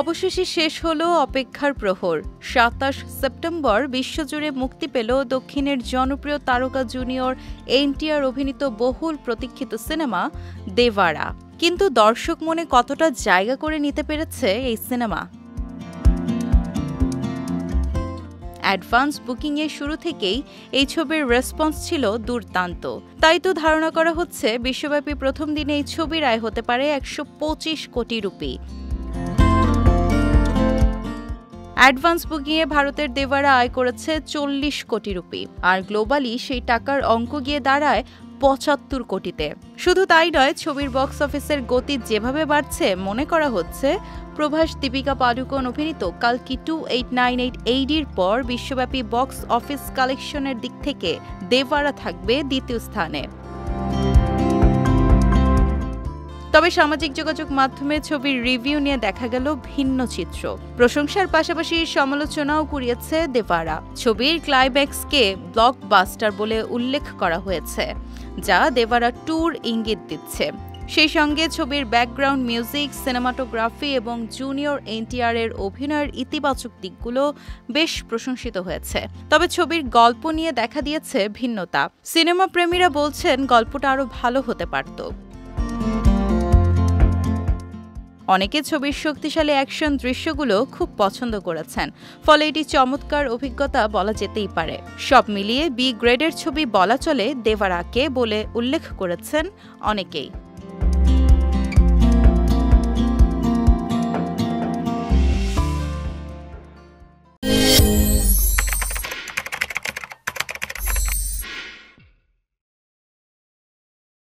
অবশেষে শেষ হলো অপেক্ষার প্রহর। ২৭ সেপ্টেম্বর বিশ্বজুড়ে মুক্তি পেল দক্ষিণের জনপ্রিয় তারকা জুনিয়র এনটিআর অভিনীত বহুল প্রতীক্ষিত সিনেমা দেভারা। কিন্তু দর্শক মনে কতটা জায়গা করে নিতে পেরেছে এই সিনেমা? অ্যাডভান্স বুকিংয়ের শুরু থেকেই এই ছবির রেসপন্স ছিল দুর্দান্ত। তাই তো ধারণা করা হচ্ছে বিশ্বব্যাপী প্রথম দিনে এই ছবির আয় হতে পারে ১২৫ কোটি রুপি। অ্যাডভান্স বুকিংয়ে ভারতের দেভারা আয় করেছে ৪০ কোটি রুপি, আর গ্লোবালি সেই টাকার অঙ্ক গিয়ে দাঁড়ায় ৭৫ কোটিতে। শুধু তাই নয়, ছবির বক্স অফিসের গতি যেভাবে বাড়ছে, মনে করা হচ্ছে প্রভাস দীপিকা পাডুকোন অভিনীত কালকি 2898 এর পর বিশ্বব্যাপী বক্স অফিস কালেকশনের দিক থেকে দেভারা থাকবে দ্বিতীয় স্থানে। তবে সামাজিক যোগাযোগ মাধ্যমে ছবির রিভিউ নিয়ে দেখা গেল ভিন্ন চিত্র। প্রশংসার পাশাপাশি সমালোচনাও কুড়িয়েছে দেভারা। ছবির ক্লাইম্যাক্সকে ব্লকবাস্টার বলে উল্লেখ করা হয়েছে, যা দেভারা ট্যুর ইঙ্গিত দিচ্ছে। সেই সঙ্গে ছবির ব্যাকগ্রাউন্ড মিউজিক, সিনেমাটোগ্রাফি এবং জুনিয়র এনটিআর এর অভিনয়ের ইতিবাচক দিকগুলো বেশ প্রশংসিত হয়েছে। তবে ছবির গল্প নিয়ে দেখা দিয়েছে ভিন্নতা। সিনেমা প্রেমীরা বলছেন গল্পটা আরও ভালো হতে পারত। অনেকে ছবির শক্তিশালী অ্যাকশন দৃশ্যগুলো খুব পছন্দ করেছেন, ফলে এটি চমৎকার অভিজ্ঞতা বলা যেতেই পারে। সব মিলিয়ে বি গ্রেডের ছবি বলা চলে দেভারাকে বলে উল্লেখ করেছেন অনেকেই।